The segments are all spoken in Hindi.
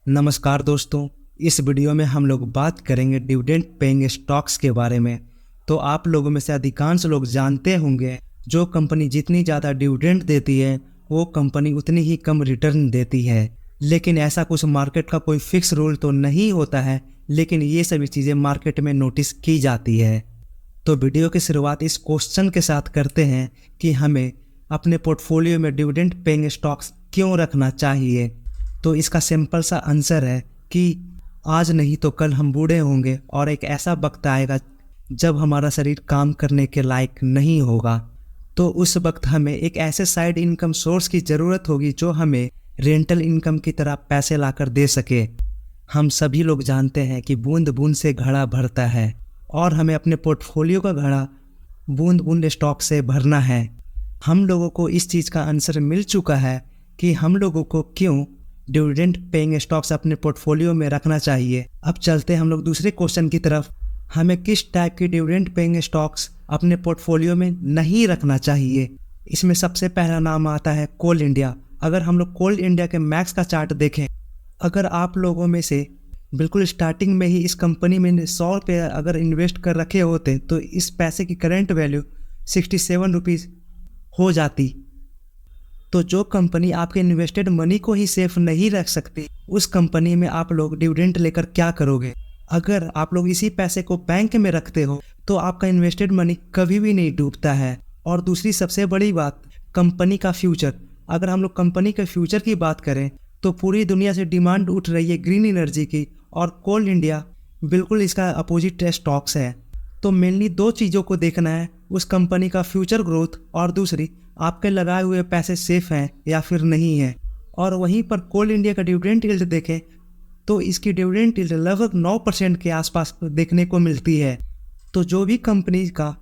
नमस्कार दोस्तों। इस वीडियो में हम लोग बात करेंगे डिविडेंड पेइंग स्टॉक्स के बारे में। तो आप लोगों में से अधिकांश लोग जानते होंगे जो कंपनी जितनी ज़्यादा डिविडेंड देती है वो कंपनी उतनी ही कम रिटर्न देती है। लेकिन ऐसा कुछ मार्केट का कोई फिक्स रूल तो नहीं होता है, लेकिन ये सभी चीज़ें मार्केट में नोटिस की जाती है। तो वीडियो की शुरुआत इस क्वेश्चन के साथ करते हैं कि हमें अपने पोर्टफोलियो में डिविडेंड पेइंग स्टॉक्स क्यों रखना चाहिए। तो इसका सिंपल सा आंसर है कि आज नहीं तो कल हम बूढ़े होंगे और एक ऐसा वक्त आएगा जब हमारा शरीर काम करने के लायक नहीं होगा। तो उस वक्त हमें एक ऐसे साइड इनकम सोर्स की ज़रूरत होगी जो हमें रेंटल इनकम की तरह पैसे लाकर दे सके। हम सभी लोग जानते हैं कि बूंद बूंद से घड़ा भरता है और हमें अपने पोर्टफोलियो का घड़ा बूंद बूंद स्टॉक से भरना है। हम लोगों को इस चीज़ का आंसर मिल चुका है कि हम लोगों को क्यों डिविडेंड पेइंग स्टॉक्स अपने पोर्टफोलियो में रखना चाहिए। अब चलते हैं हम लोग दूसरे क्वेश्चन की तरफ। हमें किस टाइप की डिविडेंड पेइंग स्टॉक्स अपने पोर्टफोलियो में नहीं रखना चाहिए। इसमें सबसे पहला नाम आता है कोल इंडिया। अगर हम लोग कोल इंडिया के मैक्स का चार्ट देखें, अगर आप लोगों में से बिल्कुल स्टार्टिंग में ही इस कंपनी में 100 रुपये अगर इन्वेस्ट कर रखे होते तो इस पैसे की करंट वैल्यू 67 रुपीज़ हो जाती। तो जो कंपनी आपके इन्वेस्टेड मनी को ही सेफ नहीं रख सकती, उस कंपनी में आप लोग डिविडेंड लेकर क्या करोगे। अगर आप लोग इसी पैसे को बैंक में रखते हो तो आपका इन्वेस्टेड मनी कभी भी नहीं डूबता है। और दूसरी सबसे बड़ी बात, कंपनी का फ्यूचर। अगर हम लोग कंपनी के फ्यूचर की बात करें तो पूरी दुनिया से डिमांड उठ रही है ग्रीन एनर्जी की, और कोल इंडिया बिल्कुल इसका अपोजिट स्टॉक्स है। तो मेनली दो चीज़ों को देखना है, उस कंपनी का फ्यूचर ग्रोथ और दूसरी आपके लगाए हुए पैसे सेफ हैं या फिर नहीं हैं। और वहीं पर कोल इंडिया का डिविडेंड यील्ड देखें तो इसकी डिविडेंड यील्ड लगभग 9% के आसपास देखने को मिलती है। तो जो भी कंपनीज का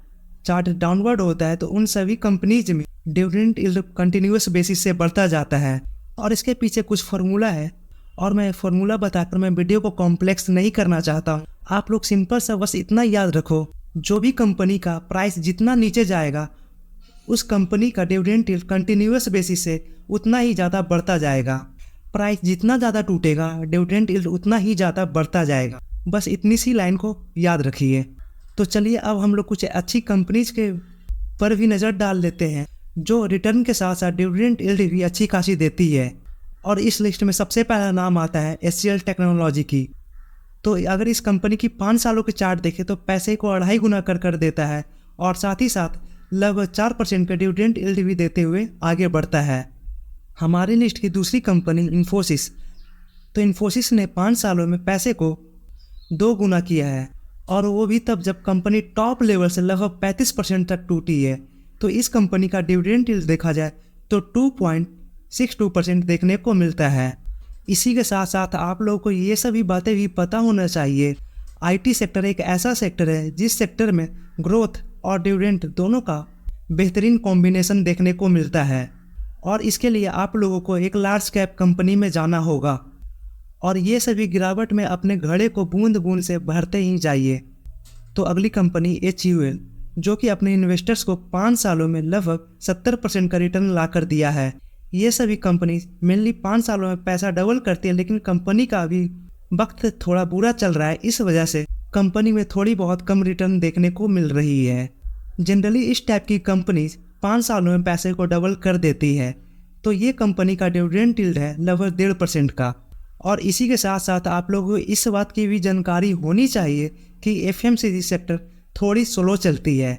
चार्ट डाउनवर्ड होता है तो उन सभी कंपनीज में डिविडेंड यील्ड कंटिन्यूस बेसिस से बढ़ता जाता है। और इसके पीछे कुछ फार्मूला है और मैं फार्मूला बताकर मैं वीडियो को कॉम्प्लेक्स नहीं करना चाहता हूँ। आप लोग सिंपल सा बस इतना याद रखो, जो भी कंपनी का प्राइस जितना नीचे जाएगा उस कंपनी का डिविडेंड यील्ड कंटिन्यूस बेसिस से उतना ही ज़्यादा बढ़ता जाएगा। प्राइस जितना ज़्यादा टूटेगा डिविडेंड यील्ड उतना ही ज़्यादा बढ़ता जाएगा। बस इतनी सी लाइन को याद रखिए। तो चलिए अब हम लोग कुछ अच्छी कंपनीज के पर भी नज़र डाल लेते हैं जो रिटर्न के साथ साथ डिविडेंड यील्ड भी अच्छी खासी देती है। और इस लिस्ट में सबसे पहला नाम आता है HCL टेक्नोलॉजी की। तो अगर इस कंपनी की 5 सालों के चार्ट देखें तो पैसे को 2.5 गुना कर देता है और साथ ही साथ लगभग 4% का डिविडेंड यील्ड भी देते हुए आगे बढ़ता है। हमारी लिस्ट की दूसरी कंपनी इन्फोसिस। तो इन्फोसिस ने 5 सालों में पैसे को 2 गुना किया है, और वो भी तब जब कंपनी टॉप लेवल से लगभग 35% तक टूटी है। तो इस कंपनी का डिविडेंड यील्ड देखा जाए तो 2.62% देखने को मिलता है। इसी के साथ साथ आप लोगों को ये सभी बातें भी पता होना चाहिए, IT सेक्टर एक ऐसा सेक्टर है जिस सेक्टर में ग्रोथ और डिविडेंड दोनों का बेहतरीन कॉम्बिनेशन देखने को मिलता है। और इसके लिए आप लोगों को एक लार्ज कैप कंपनी में जाना होगा और ये सभी गिरावट में अपने घड़े को बूंद बूंद से भरते ही जाइए। तो अगली कंपनी HUL, जो कि अपने इन्वेस्टर्स को 5 सालों में लगभग 70% का रिटर्न ला कर दिया है। ये सभी कंपनी मेनली 5 सालों में पैसा डबल करती है, लेकिन कंपनी का अभी वक्त थोड़ा बुरा चल रहा है, इस वजह से कंपनी में थोड़ी बहुत कम रिटर्न देखने को मिल रही है। जनरली इस टाइप की कंपनीज 5 सालों में पैसे को डबल कर देती है। तो ये कंपनी का डिविडेंड यील्ड है लगभग 1.5% का। और इसी के साथ साथ आप लोगों को इस बात की भी जानकारी होनी चाहिए कि FMCG सेक्टर थोड़ी स्लो चलती है।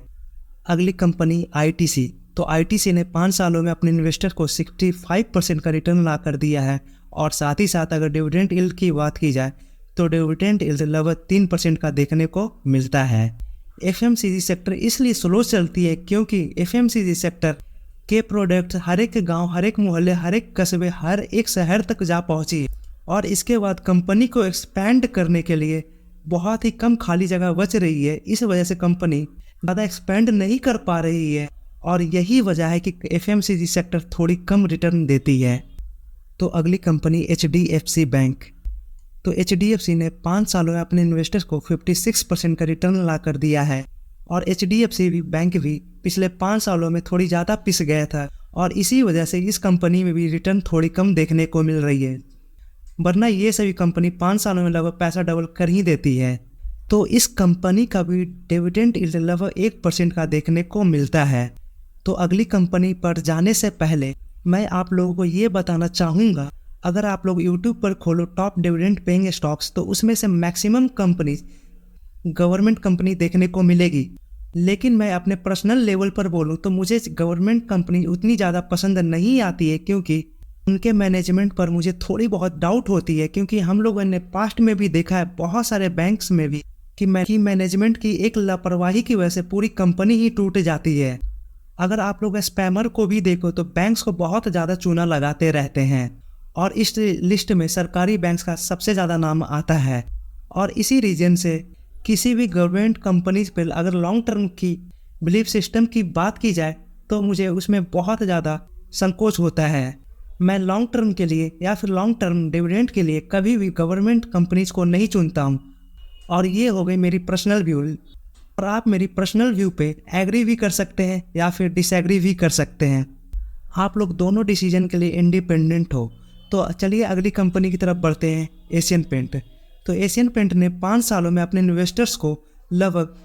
अगली कंपनी ITC। तो ITC ने 5 सालों में अपने इन्वेस्टर को 65% का रिटर्न ला कर दिया है। और साथ ही साथ अगर डिविडेंड यील्ड की बात की जाए तो डिविडेंड यील्ड लगभग 3% का देखने को मिलता है। FMCG सेक्टर इसलिए स्लो चलती है क्योंकि FMCG सेक्टर के प्रोडक्ट हर एक गांव, हर एक मोहल्ले, हर एक कस्बे, हर एक शहर तक जा पहुंची है। और इसके बाद कंपनी को एक्सपैंड करने के लिए बहुत ही कम खाली जगह बच रही है। इस वजह से कंपनी ज़्यादा एक्सपैंड नहीं कर पा रही है और यही वजह है कि FMCG सेक्टर थोड़ी कम रिटर्न देती है। तो अगली कंपनी HDFC बैंक। तो HDFC ने 5 सालों में अपने इन्वेस्टर्स को 56% का रिटर्न ला कर दिया है। और HDFC बैंक भी पिछले 5 सालों में थोड़ी ज़्यादा पिस गया था और इसी वजह से इस कंपनी में भी रिटर्न थोड़ी कम देखने को मिल रही है। वरना ये सभी कंपनी 5 सालों में लगभग पैसा डबल कर ही देती है। तो इस कंपनी का भी डिविडेंड लगभग 1% का देखने को मिलता है। तो अगली कंपनी पर जाने से पहले मैं आप लोगों को ये बताना चाहूँगा, अगर आप लोग यूट्यूब पर खोलो टॉप डिविडेंड पेइंग स्टॉक्स तो उसमें से मैक्सिमम कंपनी गवर्नमेंट कंपनी देखने को मिलेगी। लेकिन मैं अपने पर्सनल लेवल पर बोलूं तो मुझे गवर्नमेंट कंपनी उतनी ज़्यादा पसंद नहीं आती है, क्योंकि उनके मैनेजमेंट पर मुझे थोड़ी बहुत डाउट होती है। क्योंकि हम लोगों ने पास्ट में भी देखा है बहुत सारे बैंक्स में भी कि मैनेजमेंट की एक लापरवाही की वजह से पूरी कंपनी ही टूट जाती है। अगर आप लोग स्पैमर को भी देखो तो बैंक्स को बहुत ज़्यादा चूना लगाते रहते हैं और इस लिस्ट में सरकारी बैंक्स का सबसे ज़्यादा नाम आता है। और इसी रीजन से किसी भी गवर्नमेंट कंपनीज पर अगर लॉन्ग टर्म की बिलीफ सिस्टम की बात की जाए तो मुझे उसमें बहुत ज़्यादा संकोच होता है। मैं लॉन्ग टर्म के लिए या फिर लॉन्ग टर्म डिविडेंड के लिए कभी भी गवर्नमेंट कंपनीज को नहीं चुनता हूँ। और ये हो गई मेरी पर्सनल व्यू। और आप मेरी पर्सनल व्यू पे एग्री भी कर सकते हैं या फिर डिसएग्री भी कर सकते हैं। आप लोग दोनों डिसीजन के लिए इंडिपेंडेंट हो। तो चलिए अगली कंपनी की तरफ बढ़ते हैं, एशियन पेंट। तो एशियन पेंट ने 5 सालों में अपने इन्वेस्टर्स को लगभग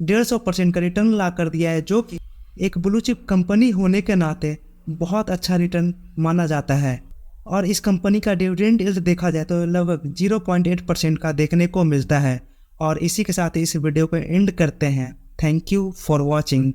150% का रिटर्न ला कर दिया है, जो कि एक ब्लू चिप कंपनी होने के नाते बहुत अच्छा रिटर्न माना जाता है। और इस कंपनी का डिविडेंड यील्ड देखा जाए तो लगभग 0.8% का देखने को मिलता है। और इसी के साथ इस वीडियो को एंड करते हैं। Thank you for watching.